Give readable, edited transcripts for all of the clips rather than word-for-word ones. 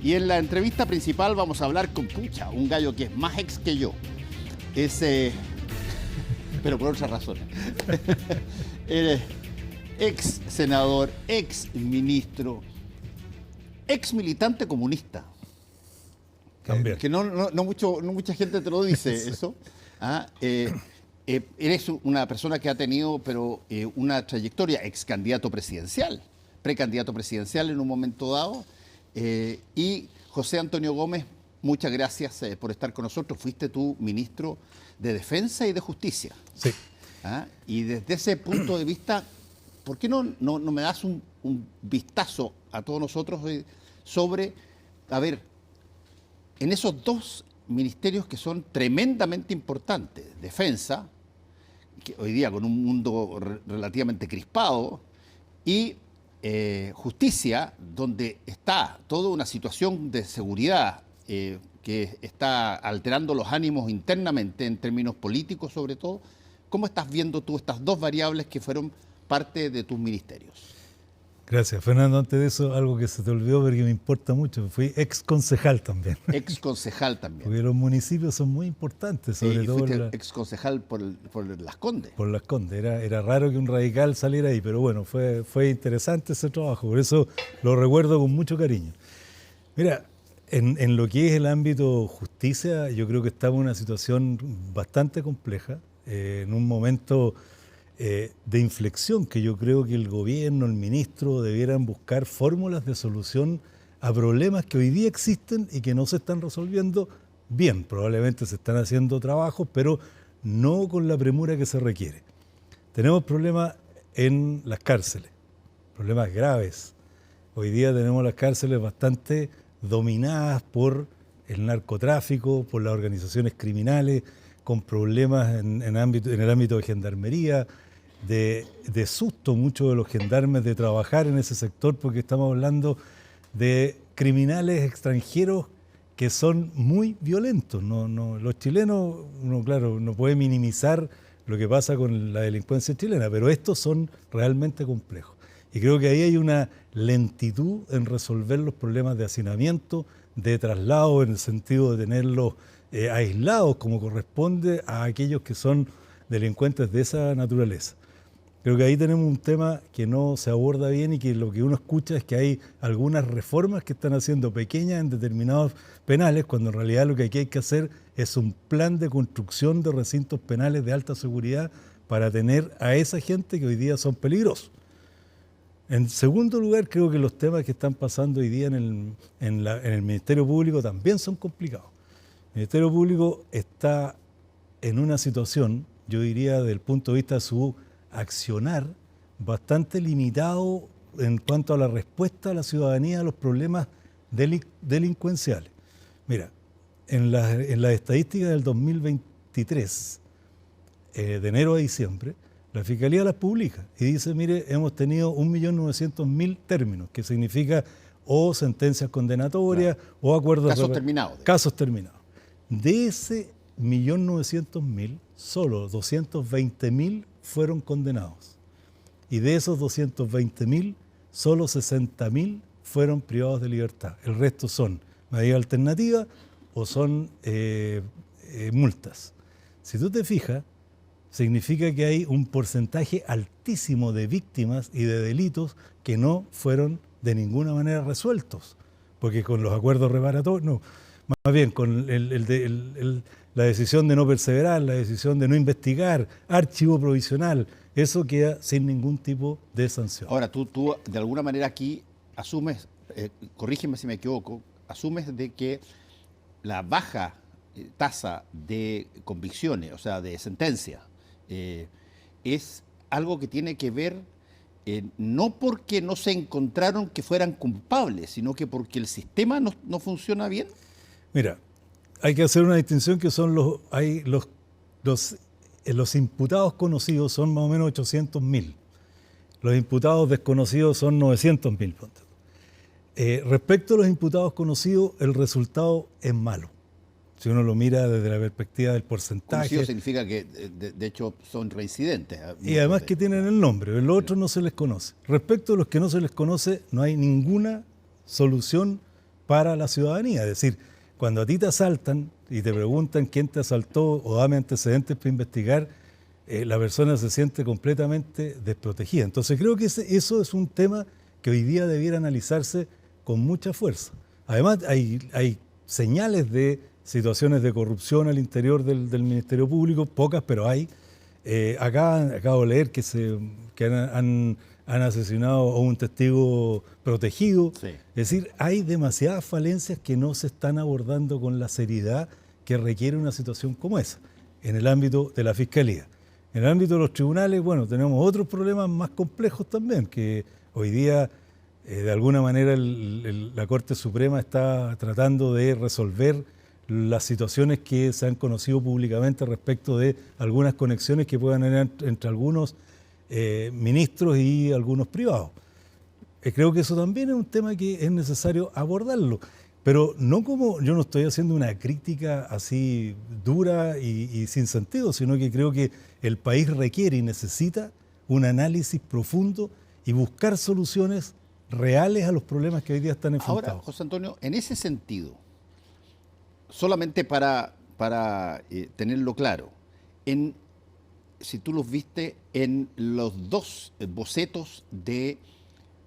Y en la entrevista principal vamos a hablar con un gallo que es más ex que yo. Es, pero por otras razones. Eres ex senador, ex ministro, ex militante comunista. También. Que no mucha gente te lo dice eso. Eres una persona que ha tenido una trayectoria, ex candidato presidencial, precandidato presidencial en un momento dado. Y José Antonio Gómez, muchas gracias por estar con nosotros. Fuiste tú ministro de Defensa y de Justicia. Sí. Y desde ese punto de vista, ¿por qué no me das un vistazo a todos nosotros sobre, a ver, en esos dos ministerios que son tremendamente importantes, Defensa, que hoy día con un mundo relativamente crispado, y Justicia, donde está toda una situación de seguridad que está alterando los ánimos internamente en términos políticos sobre todo? ¿Cómo estás viendo tú estas dos variables que fueron parte de tus ministerios? Gracias, Fernando. Antes de eso, algo que se te olvidó porque me importa mucho, fui ex concejal también. Ex concejal también. Porque los municipios son muy importantes, sobre todo. Fuiste ex concejal por Las Condes. Por Las Condes. Era raro que un radical saliera ahí, pero bueno, fue interesante ese trabajo, por eso lo recuerdo con mucho cariño. Mira, en lo que es el ámbito justicia, yo creo que estamos en una situación bastante compleja, en un momento de inflexión que yo creo que el gobierno, el ministro debieran buscar fórmulas de solución a problemas que hoy día existen y que no se están resolviendo bien. Probablemente se están haciendo trabajos, pero no con la premura que se requiere. Tenemos problemas en las cárceles, problemas graves. Hoy día tenemos las cárceles bastante dominadas por el narcotráfico, por las organizaciones criminales, con problemas en el ámbito de gendarmería, de susto muchos de los gendarmes de trabajar en ese sector, porque estamos hablando de criminales extranjeros que son muy violentos. Los chilenos, claro, no puede minimizar lo que pasa con la delincuencia chilena, pero estos son realmente complejos. Y creo que ahí hay una lentitud en resolver los problemas de hacinamiento, de traslado, en el sentido de tenerlos aislados como corresponde a aquellos que son delincuentes de esa naturaleza. Creo que ahí tenemos un tema que no se aborda bien y que lo que uno escucha es que hay algunas reformas que están haciendo pequeñas en determinados penales, cuando en realidad lo que aquí hay que hacer es un plan de construcción de recintos penales de alta seguridad para tener a esa gente que hoy día son peligrosos. En segundo lugar, creo que los temas que están pasando hoy día en el Ministerio Público también son complicados. El Ministerio Público está en una situación, yo diría, desde el punto de vista de su accionar, bastante limitado en cuanto a la respuesta a la ciudadanía a los problemas delincuenciales. Mira, en las estadísticas del 2023, de enero a diciembre, la Fiscalía las publica y dice, mire, hemos tenido 1.900.000 términos, que significa o sentencias condenatorias, claro, o acuerdos... Casos terminados. Casos terminados. De ese 1.900.000, solo 220.000 fueron condenados. Y de esos 220.000, solo 60.000 fueron privados de libertad. El resto son medida alternativa o son multas. Si tú te fijas, significa que hay un porcentaje altísimo de víctimas y de delitos que no fueron de ninguna manera resueltos. Porque con los acuerdos reparatorios, no, más bien con la decisión de no perseverar, la decisión de no investigar, archivo provisional, eso queda sin ningún tipo de sanción. Ahora, tú de alguna manera aquí asumes, corrígeme si me equivoco, asumes de que la baja tasa de convicciones, o sea, de sentencia, es algo que tiene que ver no porque no se encontraron que fueran culpables, sino que porque el sistema no funciona bien. Mira, hay que hacer una distinción que son los imputados conocidos son más o menos 800.000. Los imputados desconocidos son 900.000. Respecto a los imputados conocidos, el resultado es malo. Si uno lo mira desde la perspectiva del porcentaje... Conocido significa que, de hecho, son reincidentes. Y además que tienen el nombre, los otros no se les conoce. Respecto a los que no se les conoce, no hay ninguna solución para la ciudadanía. Es decir, cuando a ti te asaltan y te preguntan quién te asaltó o dame antecedentes para investigar, la persona se siente completamente desprotegida. Entonces creo que eso es un tema que hoy día debiera analizarse con mucha fuerza. Además, hay señales de situaciones de corrupción al interior del Ministerio Público, pocas, pero hay. Acabo de leer que han asesinado a un testigo protegido. Sí. Es decir, hay demasiadas falencias que no se están abordando con la seriedad que requiere una situación como esa, en el ámbito de la Fiscalía. En el ámbito de los tribunales, bueno, tenemos otros problemas más complejos también, que hoy día, de alguna manera, la Corte Suprema está tratando de resolver las situaciones que se han conocido públicamente respecto de algunas conexiones que puedan haber entre algunos ministros y algunos privados. Creo que eso también es un tema que es necesario abordarlo, pero no como yo no estoy haciendo una crítica así dura y sin sentido, sino que creo que el país requiere y necesita un análisis profundo y buscar soluciones reales a los problemas que hoy día están enfrentados. Ahora, José Antonio, en ese sentido, solamente para tenerlo claro, si tú los viste en los dos bocetos de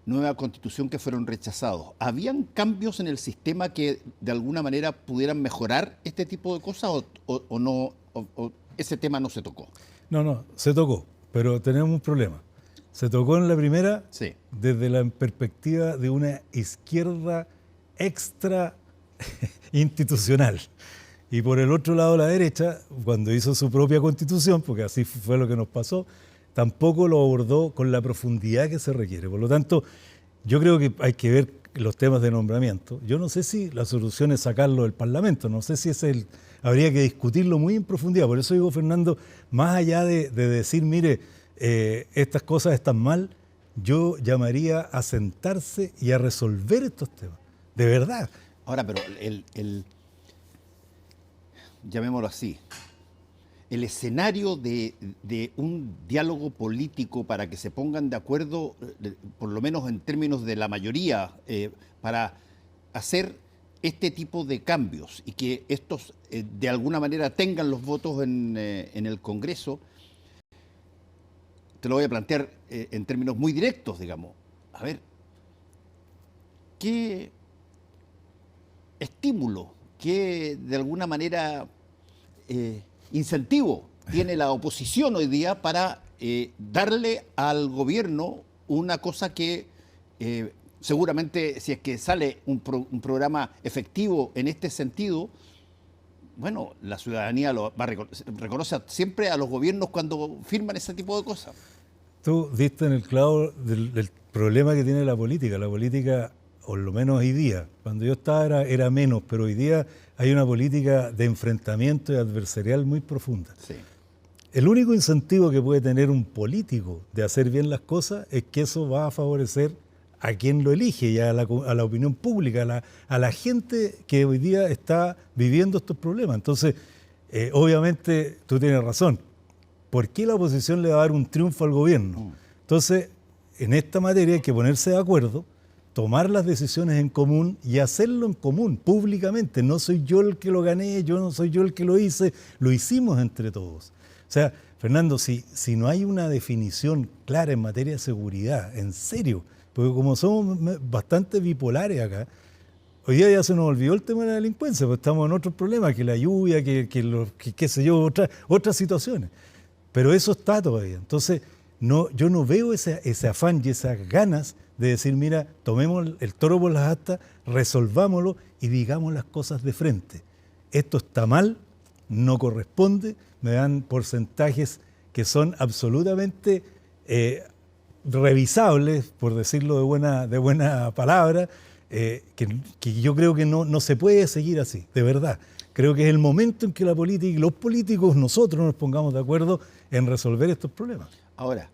nueva constitución que fueron rechazados, ¿habían cambios en el sistema que de alguna manera pudieran mejorar este tipo de cosas o no, o ese tema no se tocó? No, se tocó, pero tenemos un problema. Se tocó en la primera Sí. desde la perspectiva de una izquierda extra institucional. Y por el otro lado, la derecha, cuando hizo su propia constitución, porque así fue lo que nos pasó, tampoco lo abordó con la profundidad que se requiere. Por lo tanto, yo creo que hay que ver los temas de nombramiento. Yo no sé si la solución es sacarlo del Parlamento, no sé si habría que discutirlo muy en profundidad. Por eso digo, Fernando, más allá de decir, mire, estas cosas están mal, yo llamaría a sentarse y a resolver estos temas, de verdad. Ahora, pero llamémoslo así, el escenario de un diálogo político para que se pongan de acuerdo, por lo menos en términos de la mayoría, para hacer este tipo de cambios y que estos de alguna manera tengan los votos en el Congreso, te lo voy a plantear en términos muy directos, digamos. A ver, ¿qué estímulo, qué de alguna manera incentivo tiene la oposición hoy día para darle al gobierno una cosa que seguramente, si es que sale un programa efectivo en este sentido, bueno, la ciudadanía reconoce siempre a los gobiernos cuando firman ese tipo de cosas? Tú diste en el clavo del problema que tiene la política. La política, por lo menos hoy día, cuando yo estaba era menos, pero hoy día hay una política de enfrentamiento y adversarial muy profunda. Sí. El único incentivo que puede tener un político de hacer bien las cosas es que eso va a favorecer a quien lo elige y a la opinión pública, a la gente que hoy día está viviendo estos problemas. Entonces, obviamente, tú tienes razón. ¿Por qué la oposición le va a dar un triunfo al gobierno? Entonces, en esta materia hay que ponerse de acuerdo, tomar las decisiones en común y hacerlo en común, públicamente. No soy yo el que lo gané, yo no soy yo el que lo hice, lo hicimos entre todos. O sea, Fernando, si no hay una definición clara en materia de seguridad, en serio, porque como somos bastante bipolares acá, hoy día ya se nos olvidó el tema de la delincuencia, porque estamos en otros problemas, que la lluvia, que qué sé yo, otras situaciones. Pero eso está todavía. Entonces, yo no veo ese afán y esas ganas de decir, mira, tomemos el toro por las astas, resolvámoslo y digamos las cosas de frente. Esto está mal, no corresponde, me dan porcentajes que son absolutamente revisables, por decirlo de buena palabra, que yo creo que no se puede seguir así, de verdad. Creo que es el momento en que la política y los políticos, nosotros nos pongamos de acuerdo en resolver estos problemas. Ahora,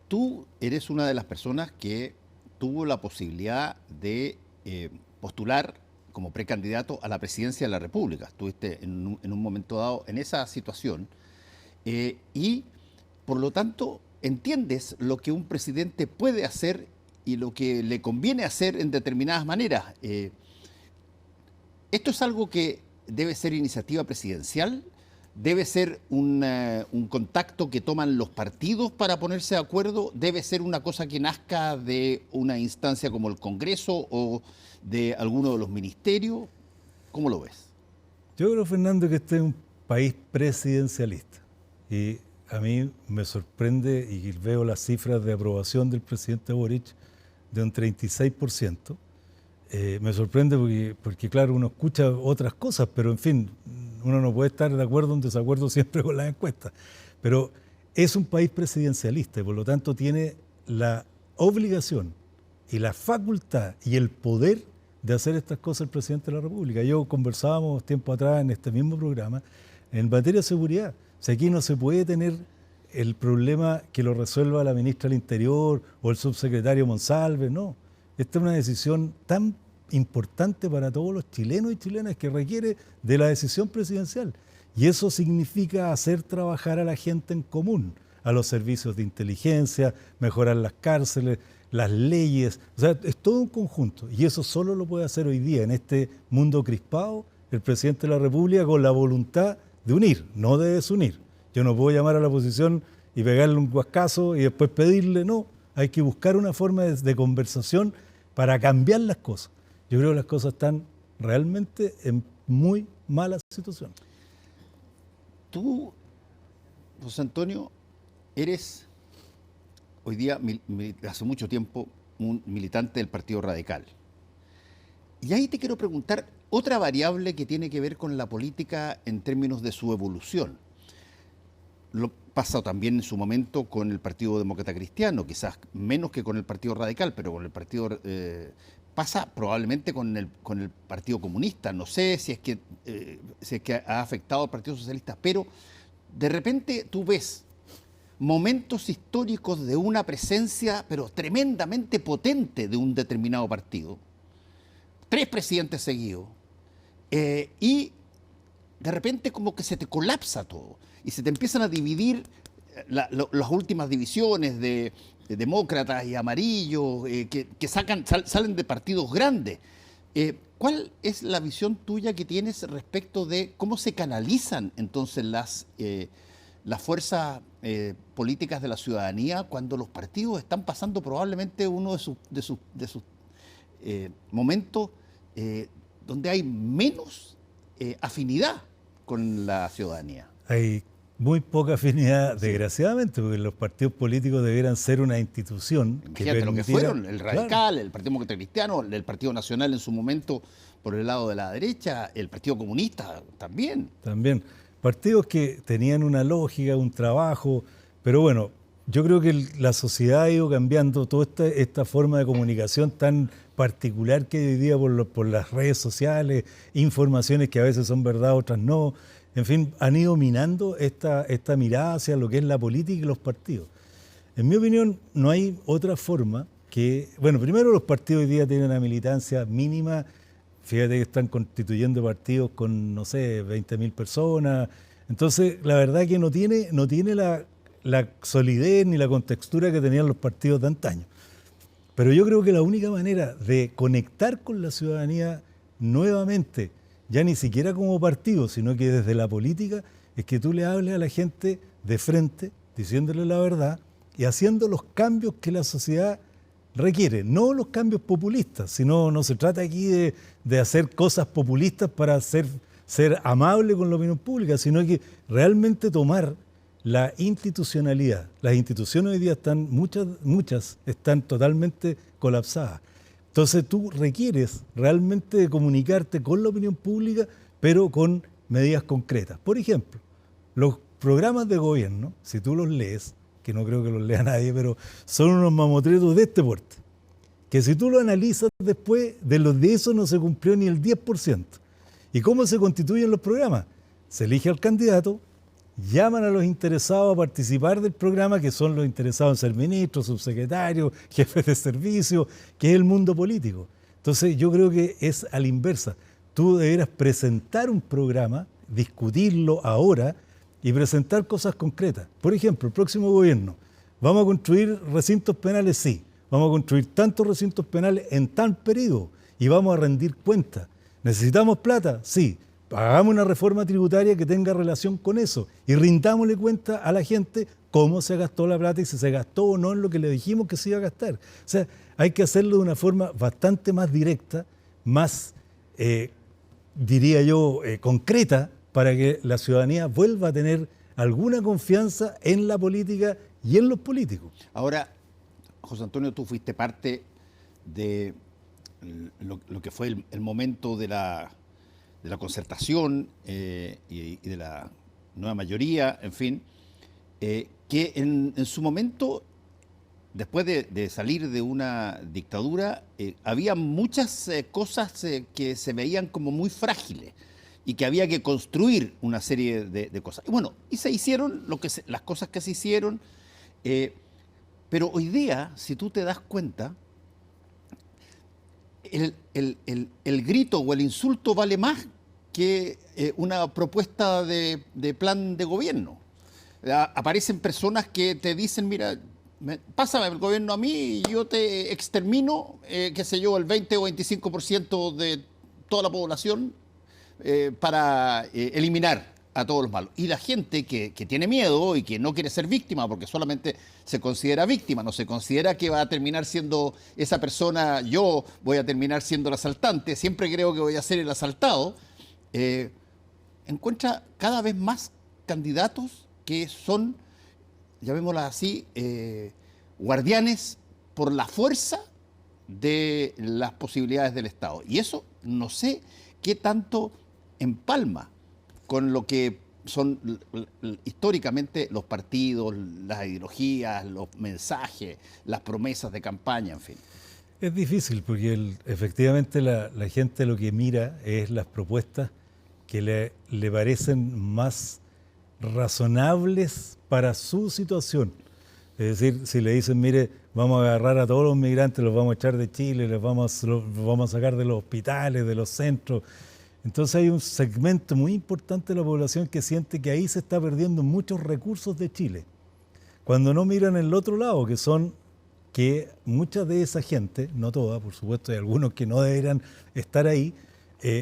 tú eres una de las personas que tuvo la posibilidad de postular como precandidato a la presidencia de la República. Estuviste en un momento dado en esa situación y, por lo tanto, entiendes lo que un presidente puede hacer y lo que le conviene hacer en determinadas maneras. ¿Esto es algo que debe ser iniciativa presidencial? ¿Debe ser un contacto que toman los partidos para ponerse de acuerdo? ¿Debe ser una cosa que nazca de una instancia como el Congreso o de alguno de los ministerios? ¿Cómo lo ves? Yo creo, Fernando, que este es un país presidencialista. Y a mí me sorprende, y veo las cifras de aprobación del presidente Boric de un 36%. Me sorprende porque, claro, uno escucha otras cosas, pero en fin, uno no puede estar de acuerdo o en desacuerdo siempre con las encuestas. Pero es un país presidencialista y por lo tanto tiene la obligación y la facultad y el poder de hacer estas cosas el presidente de la República. Yo conversábamos tiempo atrás en este mismo programa en materia de seguridad. O sea, aquí no se puede tener el problema que lo resuelva la ministra del Interior o el subsecretario Monsalve, no. Esta es una decisión tan importante para todos los chilenos y chilenas que requiere de la decisión presidencial. Y eso significa hacer trabajar a la gente en común, a los servicios de inteligencia, mejorar las cárceles, las leyes. O sea, es todo un conjunto. Y eso solo lo puede hacer hoy día, en este mundo crispado, el presidente de la República con la voluntad de unir, no de desunir. Yo no puedo llamar a la oposición y pegarle un guascazo y después pedirle, no. Hay que buscar una forma de conversación para cambiar las cosas. Yo creo que las cosas están realmente en muy mala situación. Tú, José Antonio, eres hoy día, hace mucho tiempo, un militante del Partido Radical. Y ahí te quiero preguntar otra variable que tiene que ver con la política en términos de su evolución. Lo pasa también en su momento con el Partido Demócrata Cristiano, quizás menos que con el Partido Radical, pero con el Partido pasa probablemente con el Partido Comunista. No sé si es que ha afectado al Partido Socialista, pero de repente tú ves momentos históricos de una presencia, pero tremendamente potente de un determinado partido. 3 presidentes seguidos. Y de repente como que se te colapsa todo y se te empiezan a dividir las últimas divisiones de demócratas y amarillos que salen de partidos grandes. ¿Cuál es la visión tuya que tienes respecto de cómo se canalizan entonces las fuerzas políticas de la ciudadanía cuando los partidos están pasando probablemente uno de sus momentos donde hay menos afinidad con la ciudadanía? Hay muy poca afinidad, desgraciadamente, porque los partidos políticos debieran ser una institución que Fíjate lo que fueron, el Radical, claro, el Partido Demócrata Cristiano, el Partido Nacional en su momento por el lado de la derecha, el Partido Comunista también. También, partidos que tenían una lógica, un trabajo, pero bueno, yo creo que la sociedad ha ido cambiando toda esta forma de comunicación tan particular que hay hoy día por las redes sociales, informaciones que a veces son verdad, otras no. En fin, han ido minando esta mirada hacia lo que es la política y los partidos. En mi opinión, no hay otra forma que... Bueno, primero los partidos hoy día tienen una militancia mínima. Fíjate que están constituyendo partidos con, no sé, 20.000 personas. Entonces, la verdad que no tiene la solidez ni la contextura que tenían los partidos de antaño. Pero yo creo que la única manera de conectar con la ciudadanía nuevamente, ya ni siquiera como partido, sino que desde la política, es que tú le hables a la gente de frente, diciéndole la verdad y haciendo los cambios que la sociedad requiere. No los cambios populistas, sino no se trata aquí de hacer cosas populistas para ser amable con la opinión pública, sino que realmente tomar la institucionalidad. Las instituciones hoy día están, muchas están totalmente colapsadas. Entonces tú requieres realmente de comunicarte con la opinión pública, pero con medidas concretas. Por ejemplo, los programas de gobierno, si tú los lees, que no creo que los lea nadie, pero son unos mamotretos de este porte, que si tú lo analizas después, de eso no se cumplió ni el 10%. ¿Y cómo se constituyen los programas? Se elige al candidato, llaman a los interesados a participar del programa, que son los interesados en ser ministros, subsecretarios, jefes de servicio, que es el mundo político. Entonces yo creo que es a la inversa. Tú deberás presentar un programa, discutirlo ahora y presentar cosas concretas. Por ejemplo, el próximo gobierno, ¿vamos a construir recintos penales? Sí. Vamos a construir tantos recintos penales en tal periodo y vamos a rendir cuentas. ¿Necesitamos plata? Sí. Hagamos una reforma tributaria que tenga relación con eso y rindámosle cuenta a la gente cómo se gastó la plata y si se gastó o no en lo que le dijimos que se iba a gastar. O sea, hay que hacerlo de una forma bastante más directa, más, diría yo, concreta, para que la ciudadanía vuelva a tener alguna confianza en la política y en los políticos. Ahora, José Antonio, tú fuiste parte de lo que fue el momento de la concertación y de la nueva mayoría, en fin, que en su momento, después de salir de una dictadura, había muchas cosas que se veían como muy frágiles y que había que construir una serie de cosas. Y bueno, y se hicieron las cosas que se hicieron, pero hoy día, si tú te das cuenta, el grito o el insulto vale más que una propuesta de plan de gobierno. Aparecen personas que te dicen, mira, pásame el gobierno a mí y yo te extermino, qué sé yo, el 20 o 25% de toda la población para eliminar a todos los malos. Y la gente que tiene miedo y que no quiere ser víctima, porque solamente se considera víctima, no se considera que va a terminar siendo esa persona, yo voy a terminar siendo el asaltante, siempre creo que voy a ser el asaltado, encuentra cada vez más candidatos que son, llamémosla así, guardianes por la fuerza de las posibilidades del Estado. Y eso no sé qué tanto empalma con lo que son históricamente los partidos, las ideologías, los mensajes, las promesas de campaña, en fin. Es difícil porque efectivamente la gente lo que mira es las propuestas que le parecen más razonables para su situación. Es decir, si le dicen, mire, vamos a agarrar a todos los migrantes, los vamos a echar de Chile, los vamos a sacar de los hospitales, de los centros. Entonces hay un segmento muy importante de la población que siente que ahí se está perdiendo muchos recursos de Chile. Cuando no miran el otro lado, que son que mucha de esa gente, no toda, por supuesto, hay algunos que no deberían estar ahí,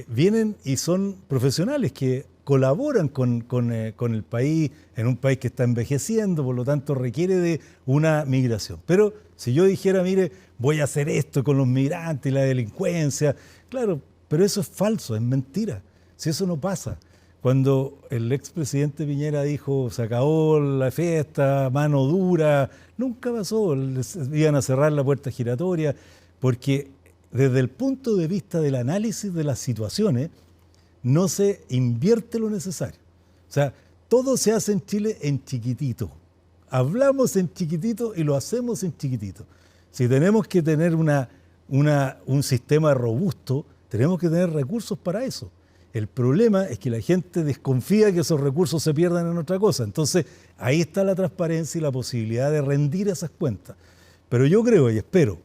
vienen y son profesionales que colaboran con el país, en un país que está envejeciendo, por lo tanto requiere de una migración. Pero si yo dijera, mire, voy a hacer esto con los migrantes y la delincuencia, claro, pero eso es falso, es mentira. Si eso no pasa. Cuando el expresidente Piñera dijo, se acabó la fiesta, mano dura, nunca pasó, iban a cerrar la puerta giratoria, porque desde el punto de vista del análisis de las situaciones, no se invierte lo necesario. O sea, todo se hace en Chile en chiquitito. Hablamos en chiquitito y lo hacemos en chiquitito. Si tenemos que tener un sistema robusto, tenemos que tener recursos para eso. El problema es que la gente desconfía que esos recursos se pierdan en otra cosa. Entonces, ahí está la transparencia y la posibilidad de rendir esas cuentas. Pero yo creo y espero,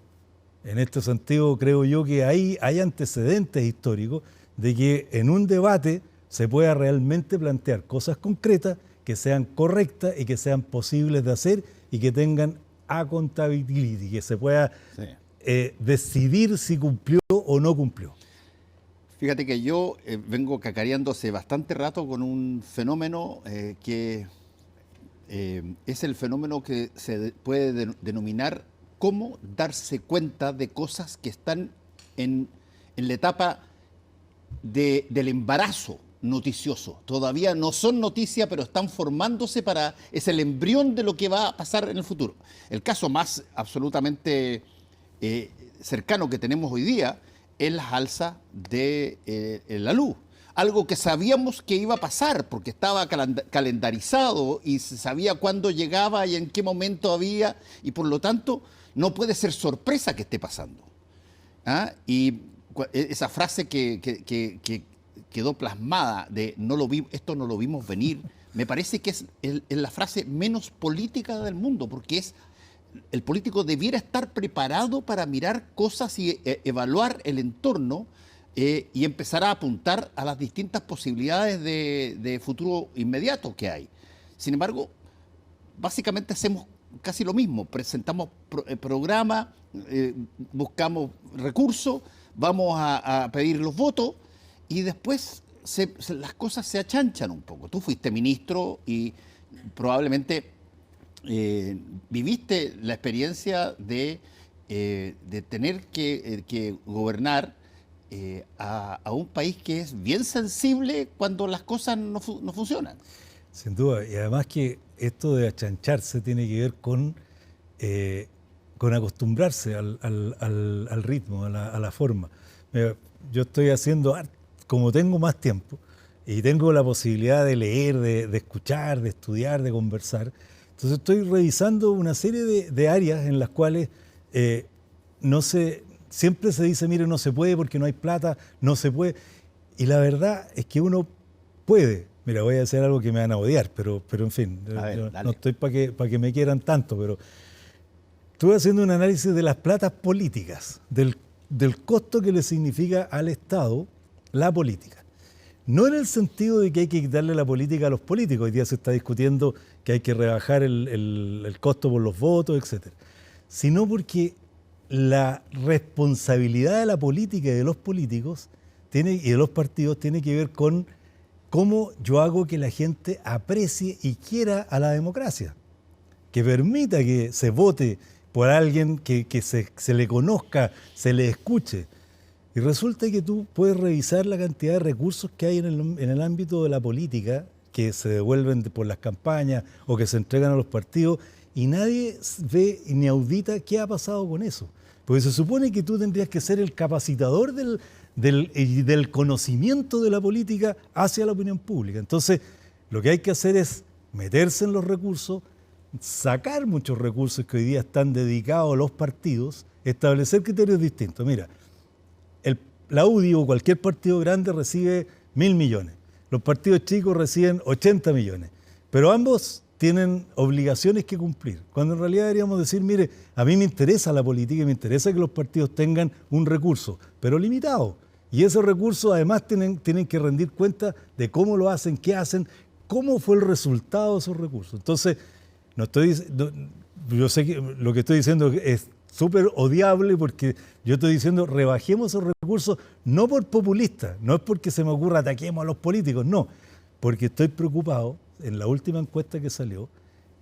en este sentido creo yo que hay antecedentes históricos de que en un debate se pueda realmente plantear cosas concretas que sean correctas y que sean posibles de hacer y que tengan accountability, que se pueda decidir si cumplió o no cumplió. Fíjate que yo vengo cacareando hace bastante rato con un fenómeno que es el fenómeno que se puede denominar cómo darse cuenta de cosas que están en la etapa del embarazo noticioso. Todavía no son noticia, pero están formándose es el embrión de lo que va a pasar en el futuro. El caso más absolutamente cercano que tenemos hoy día es la alza de la luz. Algo que sabíamos que iba a pasar porque estaba calendarizado y se sabía cuándo llegaba y en qué momento había, y por lo tanto no puede ser sorpresa que esté pasando. ¿Ah? Y esa frase que quedó plasmada de esto no lo vimos venir, me parece que es la frase menos política del mundo, porque el político debiera estar preparado para mirar cosas y evaluar el entorno y empezar a apuntar a las distintas posibilidades de futuro inmediato que hay. Sin embargo, básicamente hacemos casi lo mismo, presentamos programas, buscamos recursos, vamos a pedir los votos y después las cosas se achanchan un poco. Tú fuiste ministro y probablemente viviste la experiencia de tener que gobernar a un país que es bien sensible cuando las cosas no funcionan. Sin duda, y además que esto de achancharse tiene que ver con acostumbrarse al ritmo, a la forma. Mira, yo estoy haciendo, como tengo más tiempo y tengo la posibilidad de leer, de escuchar, de estudiar, de conversar, entonces estoy revisando una serie de áreas en las cuales siempre se dice, mire, no se puede porque no hay plata, no se puede. Y la verdad es que uno puede. Mira, voy a decir algo que me van a odiar, pero en fin, yo no estoy para que me quieran tanto, pero estuve haciendo un análisis de las platas políticas, del costo que le significa al Estado la política. No en el sentido de que hay que quitarle la política a los políticos, hoy día se está discutiendo que hay que rebajar el costo por los votos, etc. Sino porque la responsabilidad de la política y de los políticos y de los partidos tiene que ver con cómo yo hago que la gente aprecie y quiera a la democracia, que permita que se vote por alguien que se le conozca, se le escuche. Y resulta que tú puedes revisar la cantidad de recursos que hay en el ámbito de la política, que se devuelven por las campañas o que se entregan a los partidos, y nadie ve ni audita qué ha pasado con eso. Porque se supone que tú tendrías que ser el capacitador del conocimiento de la política hacia la opinión pública. Entonces, lo que hay que hacer es meterse en los recursos, sacar muchos recursos que hoy día están dedicados a los partidos, establecer criterios distintos. Mira, la UDI o cualquier partido grande recibe 1.000 millones, los partidos chicos reciben 80 millones, pero ambos tienen obligaciones que cumplir, cuando en realidad deberíamos decir, mire, a mí me interesa la política y me interesa que los partidos tengan un recurso, pero limitado. Y esos recursos además tienen que rendir cuenta de cómo lo hacen, qué hacen, cómo fue el resultado de esos recursos. Entonces, yo sé que lo que estoy diciendo es súper odiable porque yo estoy diciendo rebajemos esos recursos, no por populista, no es porque se me ocurra ataquemos a los políticos, no, porque estoy preocupado en la última encuesta que salió,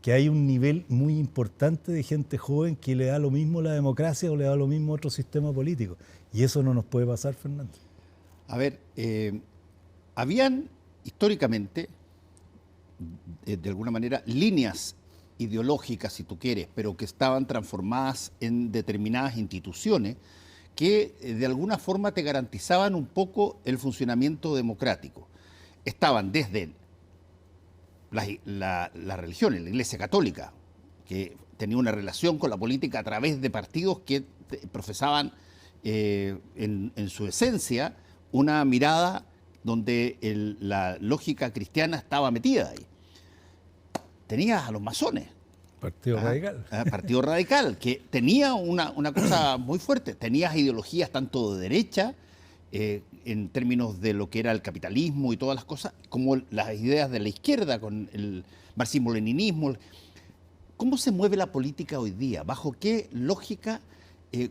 que hay un nivel muy importante de gente joven que le da lo mismo la democracia o le da lo mismo otro sistema político. Y eso no nos puede pasar, Fernando. A ver, habían históricamente, de alguna manera, líneas ideológicas, si tú quieres, pero que estaban transformadas en determinadas instituciones que de alguna forma te garantizaban un poco el funcionamiento democrático. Estaban desde la religión, la Iglesia Católica, que tenía una relación con la política a través de partidos que profesaban en su esencia una mirada donde la lógica cristiana estaba metida ahí. Tenías a los masones. Partido Radical. Partido Radical, que tenía una cosa muy fuerte. Tenías ideologías tanto de derecha, en términos de lo que era el capitalismo y todas las cosas, como las ideas de la izquierda con el marxismo-leninismo. ¿Cómo se mueve la política hoy día? ¿Bajo qué lógica?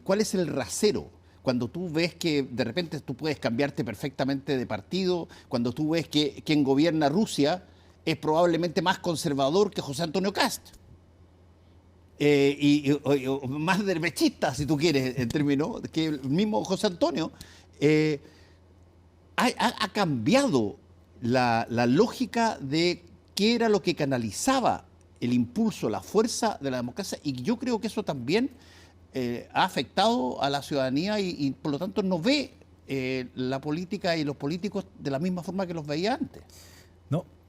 ¿Cuál es el rasero? Cuando tú ves que de repente tú puedes cambiarte perfectamente de partido, cuando tú ves que quien gobierna Rusia es probablemente más conservador que José Antonio Kast. O más derechista, si tú quieres, en términos que el mismo José Antonio. Ha cambiado la lógica de qué era lo que canalizaba el impulso, la fuerza de la democracia, y yo creo que eso también ha afectado a la ciudadanía y por lo tanto no ve la política y los políticos de la misma forma que los veía antes.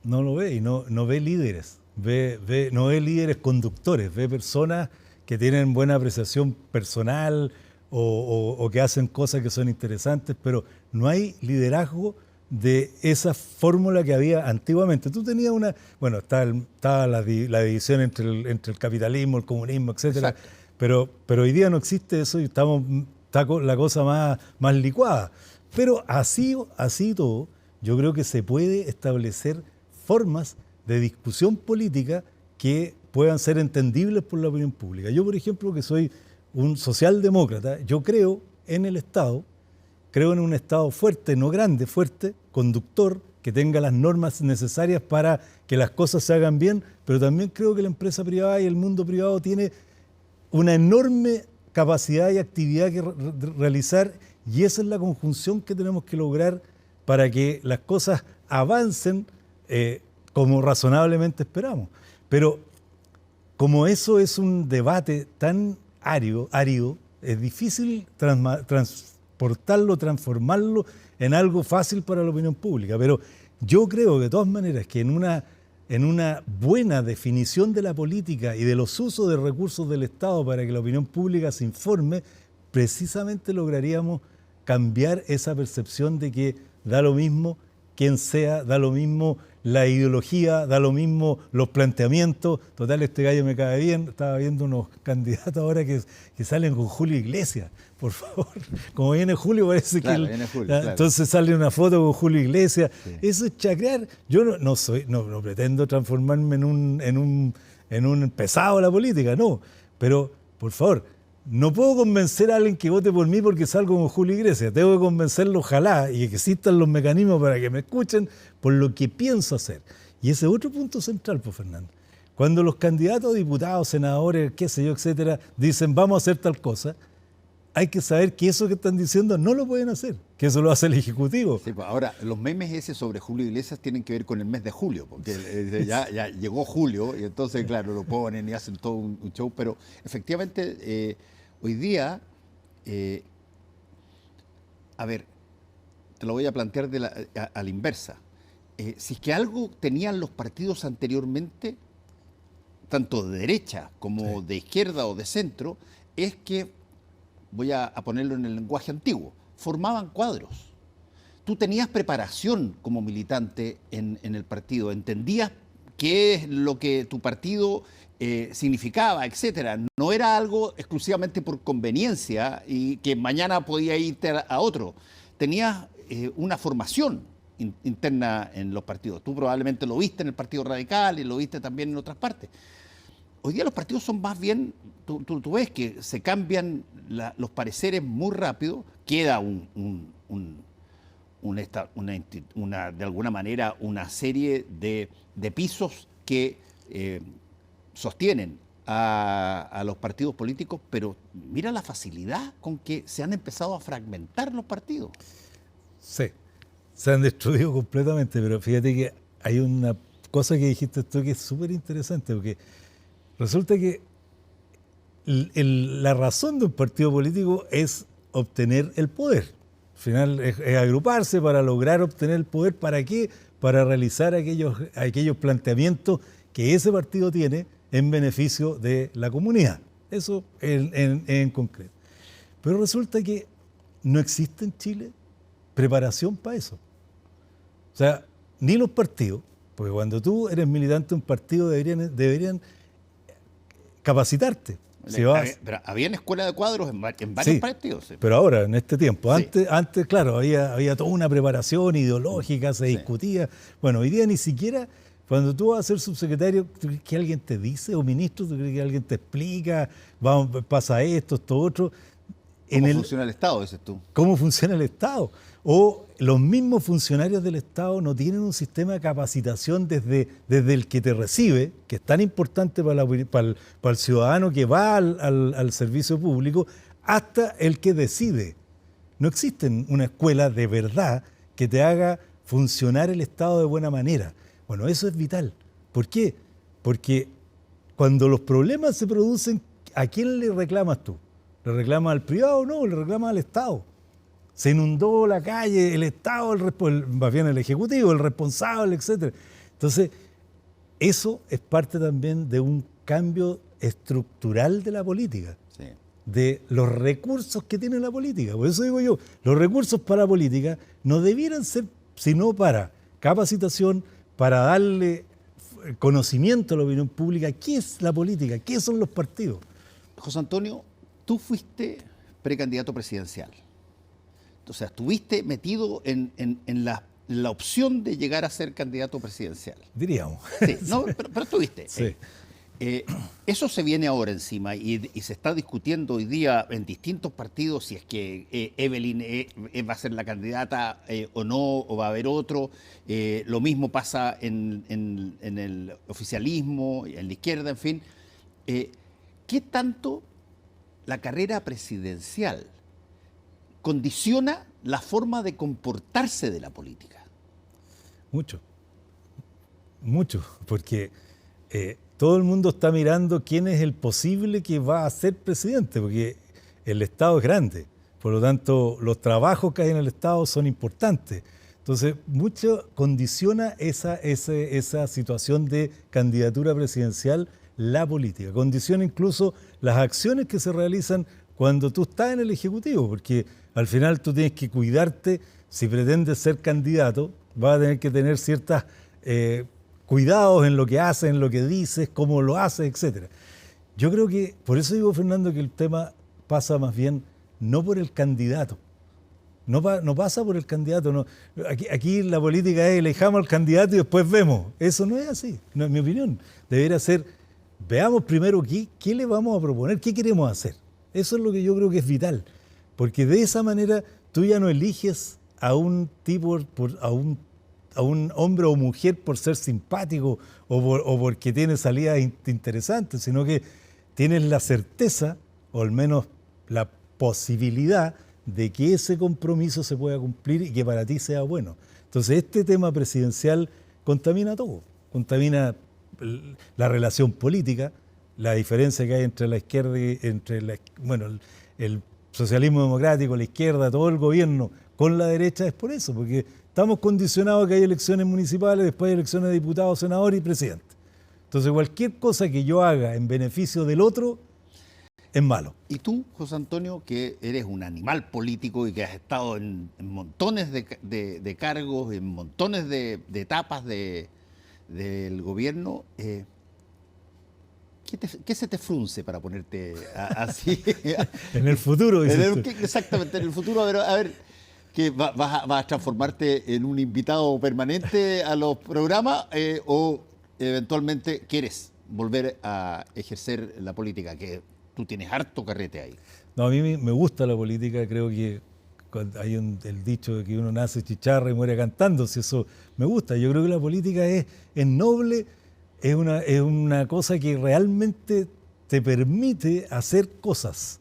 No lo ve y no ve líderes, no ve líderes conductores, ve personas que tienen buena apreciación personal o que hacen cosas que son interesantes, pero no hay liderazgo de esa fórmula que había antiguamente. Tú tenías estaba la división entre el capitalismo, el comunismo, etcétera, pero hoy día no existe eso y está la cosa más licuada. Pero así todo, yo creo que se puede establecer formas de discusión política que puedan ser entendibles por la opinión pública. Yo, por ejemplo, que soy un socialdemócrata, yo creo en el Estado creo en un Estado fuerte, no grande, fuerte, conductor, que tenga las normas necesarias para que las cosas se hagan bien, pero también creo que la empresa privada y el mundo privado tiene una enorme capacidad y actividad que realizar, y esa es la conjunción que tenemos que lograr para que las cosas avancen como razonablemente esperamos. Pero como eso es un debate tan árido, es difícil transportarlo, transformarlo en algo fácil para la opinión pública. Pero yo creo de todas maneras que en una buena definición de la política y de los usos de recursos del Estado para que la opinión pública se informe, precisamente lograríamos cambiar esa percepción de que da lo mismo quién sea, da lo mismo la ideología, da lo mismo los planteamientos. Total, este gallo me cae bien. Estaba viendo unos candidatos ahora que salen con Julio Iglesias, por favor. Como viene Julio, parece claro, que... viene Julio, claro. Entonces sale una foto con Julio Iglesias. Sí. Eso es chacrear. Yo no pretendo transformarme en un pesado de la política, no. Pero, por favor, no puedo convencer a alguien que vote por mí porque salgo con Julio Iglesias. Tengo que convencerlo, ojalá, y que existan los mecanismos para que me escuchen por lo que pienso hacer. Y ese es otro punto central, pues, Fernando. Cuando los candidatos, diputados, senadores, qué sé yo, etcétera, dicen vamos a hacer tal cosa, hay que saber que eso que están diciendo no lo pueden hacer, que eso lo hace el Ejecutivo. Sí, pues ahora, los memes ese sobre Julio Iglesias tienen que ver con el mes de julio, porque ya llegó julio y entonces, claro, lo ponen y hacen todo un show, pero efectivamente hoy día, a ver, te lo voy a plantear a la inversa. Si es que algo tenían los partidos anteriormente, tanto de derecha como de izquierda o de centro, es que, voy a ponerlo en el lenguaje antiguo, formaban cuadros. Tú tenías preparación como militante en el partido, entendías qué es lo que tu partido significaba, etcétera. No era algo exclusivamente por conveniencia y que mañana podía irte a otro. Tenías una formación interna en los partidos. Tú probablemente lo viste en el Partido Radical y lo viste también en otras partes. Hoy día los partidos son más bien, tú ves que se cambian los pareceres muy rápido, queda de alguna manera una serie de pisos que sostienen a los partidos políticos, pero mira la facilidad con que se han empezado a fragmentar los partidos. Sí, se han destruido completamente, pero fíjate que hay una cosa que dijiste tú que es súper interesante, porque resulta que la razón de un partido político es obtener el poder. Al final es agruparse para lograr obtener el poder. ¿Para qué? Para realizar aquellos planteamientos que ese partido tiene en beneficio de la comunidad. Eso en concreto. Pero resulta que no existe en Chile preparación para eso. O sea, ni los partidos, porque cuando tú eres militante de un partido deberían capacitarte. Si pero habían escuela de cuadros en varios partidos. Sí. Pero ahora, en este tiempo. Sí. Antes, claro, había toda una preparación ideológica, se discutía. Bueno, hoy día ni siquiera, cuando tú vas a ser subsecretario, ¿tú crees que alguien te dice, o ministro, tú crees que alguien te explica, pasa esto otro? ¿Cómo funciona el Estado, dices tú? ¿Cómo funciona el Estado? O los mismos funcionarios del Estado no tienen un sistema de capacitación desde el que te recibe, que es tan importante para el ciudadano que va al servicio público, hasta el que decide. No existe una escuela de verdad que te haga funcionar el Estado de buena manera. Bueno, eso es vital. ¿Por qué? Porque cuando los problemas se producen, ¿a quién le reclamas tú? ¿Le reclamas al privado? No, le reclamas al Estado. Se inundó la calle, el Estado, más bien el Ejecutivo, el responsable, etc. Entonces, eso es parte también de un cambio estructural de la política, sí, de los recursos que tiene la política. Por eso digo yo, los recursos para la política no debieran ser sino para capacitación, para darle conocimiento a la opinión pública. ¿Qué es la política? ¿Qué son los partidos? José Antonio, tú fuiste precandidato presidencial. O sea, estuviste metido en la opción de llegar a ser candidato presidencial. Diríamos. Sí, no, pero estuviste. Sí. Eso se viene ahora encima y se está discutiendo hoy día en distintos partidos si es que Evelyn va a ser la candidata o no, o va a haber otro. Lo mismo pasa en el oficialismo, en la izquierda, en fin. ¿Qué tanto la carrera presidencial condiciona la forma de comportarse de la política? Mucho, mucho, porque todo el mundo está mirando quién es el posible que va a ser presidente, porque el Estado es grande, por lo tanto los trabajos que hay en el Estado son importantes. Entonces, mucho condiciona esa situación de candidatura presidencial la política, condiciona incluso las acciones que se realizan cuando tú estás en el Ejecutivo, porque al final tú tienes que cuidarte, si pretendes ser candidato, vas a tener que tener ciertos cuidados en lo que haces, en lo que dices, cómo lo haces, etc. Yo creo que, por eso digo, Fernando, que el tema pasa más bien no por el candidato, no pasa por el candidato. No. Aquí la política es elijamos al candidato y después vemos. Eso no es así, no es mi opinión. Debería ser, veamos primero qué le vamos a proponer, qué queremos hacer. Eso es lo que yo creo que es vital, porque de esa manera tú ya no eliges a un tipo, a un hombre o mujer por ser simpático o porque tiene salidas interesantes, sino que tienes la certeza, o al menos la posibilidad, de que ese compromiso se pueda cumplir y que para ti sea bueno. Entonces este tema presidencial contamina todo, contamina la relación política, la diferencia que hay entre la izquierda y el socialismo democrático, la izquierda, todo el gobierno con la derecha, es por eso, porque estamos condicionados a que hay elecciones municipales, después hay elecciones de diputados, senadores y presidente. Entonces cualquier cosa que yo haga en beneficio del otro es malo. Y tú, José Antonio, que eres un animal político y que has estado en montones de cargos, en montones de etapas del gobierno, ¿qué se te frunce para ponerte así? En el futuro, dices tú. Exactamente, en el futuro, a ver que vas a transformarte en un invitado permanente a los programas o eventualmente quieres volver a ejercer la política, que tú tienes harto carrete ahí. No, a mí me gusta la política, creo que hay el dicho de que uno nace chicharra y muere cantando, si eso me gusta. Yo creo que la política es noble, es una cosa que realmente te permite hacer cosas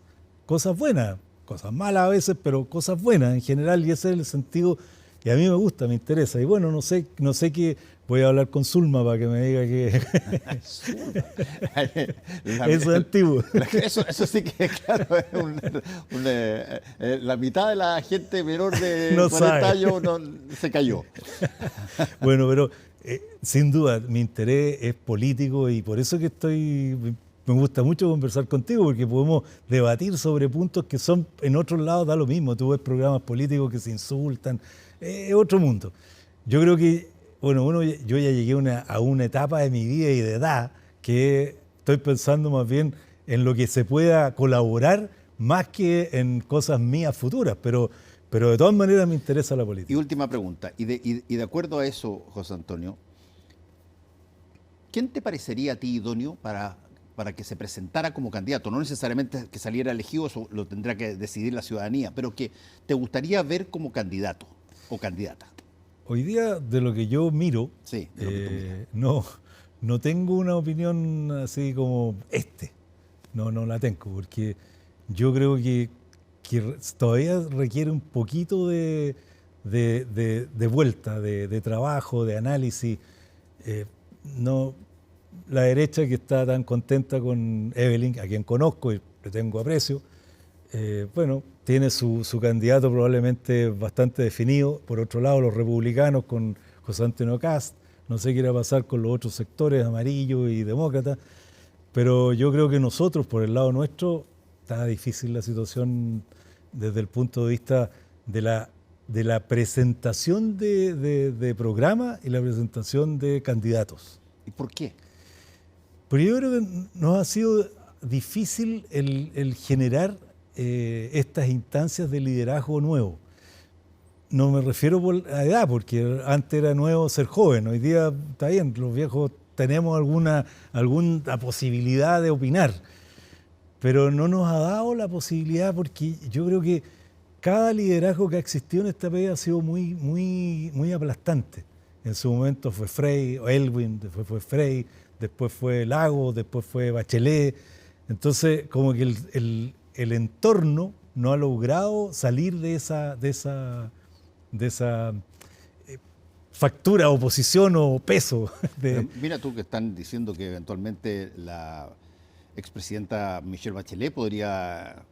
buenas, cosas malas a veces, pero cosas buenas en general, y ese es el sentido, y a mí me gusta, me interesa. Y bueno, no sé qué, voy a hablar con Zulma para que me diga que eso es antiguo. Eso sí que, claro, la mitad de la gente menor de no 40 años se cayó. Bueno, pero sin duda mi interés es político y por eso que me gusta mucho conversar contigo, porque podemos debatir sobre puntos que son en otros lados da lo mismo. Tú ves programas políticos que se insultan, es otro mundo. Yo creo que, bueno, yo ya llegué a una etapa de mi vida y de edad que estoy pensando más bien en lo que se pueda colaborar más que en cosas mías futuras, pero de todas maneras me interesa la política. Y última pregunta, y de acuerdo a eso, José Antonio, ¿quién te parecería a ti idóneo para que se presentara como candidato? No necesariamente que saliera elegido, eso lo tendrá que decidir la ciudadanía, pero que te gustaría ver como candidato o candidata. Hoy día, de lo que yo miro, sí, de lo que tú miras. No tengo una opinión así como no la tengo, porque yo creo que todavía requiere un poquito de vuelta, de trabajo, de análisis. La derecha, que está tan contenta con Evelyn, a quien conozco y le tengo aprecio, tiene su candidato probablemente bastante definido. Por otro lado, los republicanos con José Antonio Kast, no sé qué irá a pasar con los otros sectores, amarillos y demócratas, pero yo creo que nosotros, por el lado nuestro, está difícil la situación desde el punto de vista de la presentación de programas y la presentación de candidatos. ¿Y por qué? Pero yo creo que nos ha sido difícil el generar estas instancias de liderazgo nuevo. No me refiero a edad, porque antes era nuevo ser joven, hoy día está bien, los viejos tenemos alguna posibilidad de opinar, pero no nos ha dado la posibilidad porque yo creo que cada liderazgo que ha existido en este país ha sido muy aplastante. En su momento fue Frei, o Aylwin, después fue Frei, después fue Lagos, después fue Bachelet. Entonces, como que el entorno no ha logrado salir de esa factura, oposición o peso. Mira tú que están diciendo que eventualmente la expresidenta Michelle Bachelet podría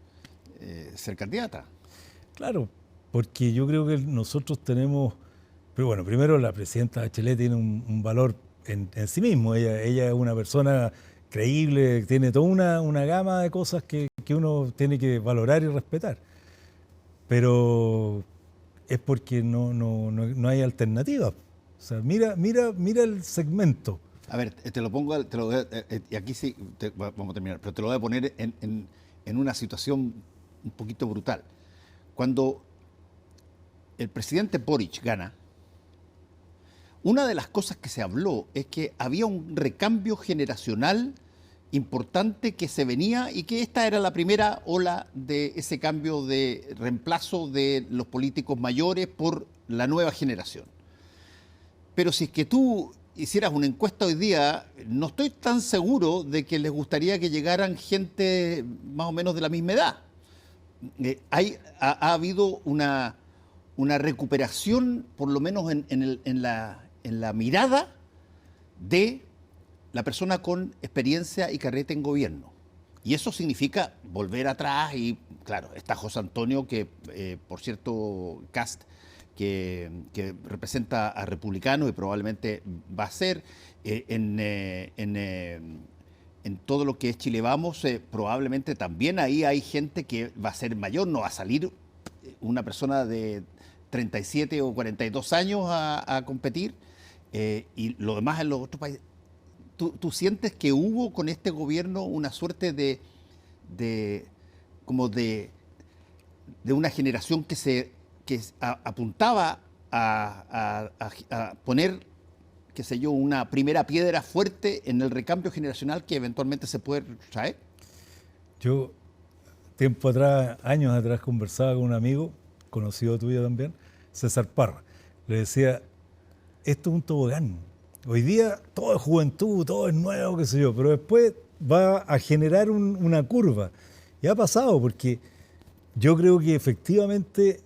ser candidata. Claro, porque yo creo que nosotros tenemos, pero bueno, primero la presidenta Bachelet tiene un valor en sí mismo, ella es una persona creíble, tiene toda una gama de cosas que uno tiene que valorar y respetar, pero es porque no hay alternativa. O sea, mira el segmento. A ver, te lo pongo, y aquí sí vamos a terminar, pero te lo voy a poner en una situación un poquito brutal. Cuando el presidente Boric gana, una de las cosas que se habló es que había un recambio generacional importante que se venía y que esta era la primera ola de ese cambio de reemplazo de los políticos mayores por la nueva generación. Pero si es que tú hicieras una encuesta hoy día, no estoy tan seguro de que les gustaría que llegaran gente más o menos de la misma edad. Ha habido una recuperación, por lo menos en la mirada de la persona con experiencia y carrera en gobierno. Y eso significa volver atrás y, claro, está José Antonio, que por cierto, Kast, que representa a republicanos y probablemente va a ser en todo lo que es Chile Vamos, probablemente también ahí hay gente que va a ser mayor, no va a salir una persona de 37 o 42 años a competir, y lo demás en los otros países. ¿Tú sientes que hubo con este gobierno una suerte de una generación que apuntaba a poner, qué sé yo, una primera piedra fuerte en el recambio generacional que eventualmente se puede traer? Yo, tiempo atrás, años atrás, conversaba con un amigo, conocido tuyo también, César Parra. Le decía, esto es un tobogán. Hoy día todo es juventud, todo es nuevo, qué sé yo, pero después va a generar una curva. Y ha pasado porque yo creo que efectivamente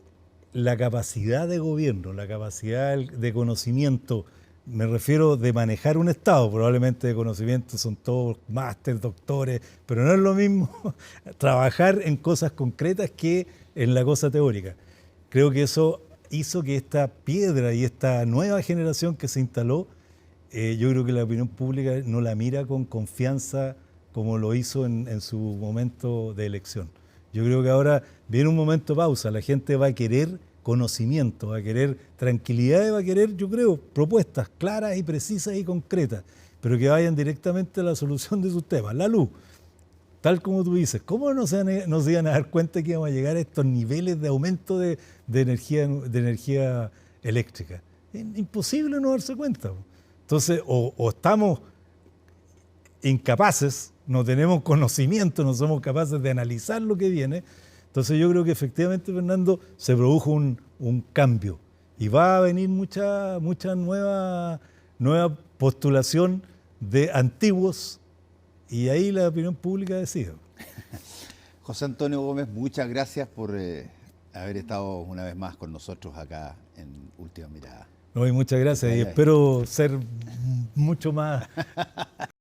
la capacidad de gobierno, la capacidad de conocimiento, me refiero de manejar un Estado, probablemente de conocimiento son todos máster, doctores, pero no es lo mismo trabajar en cosas concretas que en la cosa teórica. Creo que eso hizo que esta piedra y esta nueva generación que se instaló, yo creo que la opinión pública no la mira con confianza como lo hizo en su momento de elección. Yo creo que ahora viene un momento de pausa, la gente va a querer conocimiento, va a querer tranquilidad y va a querer, yo creo, propuestas claras y precisas y concretas, pero que vayan directamente a la solución de sus temas. La luz, tal como tú dices, ¿cómo no se iban a dar cuenta que íbamos a llegar a estos niveles de aumento de energía eléctrica? Es imposible no darse cuenta. Entonces, o estamos incapaces, no tenemos conocimiento, no somos capaces de analizar lo que viene. Entonces yo creo que efectivamente, Fernando, se produjo un cambio y va a venir mucha nueva postulación de antiguos y ahí la opinión pública decide. José Antonio Gómez, muchas gracias por haber estado una vez más con nosotros acá en Última Mirada. No, y muchas gracias y espero ser mucho más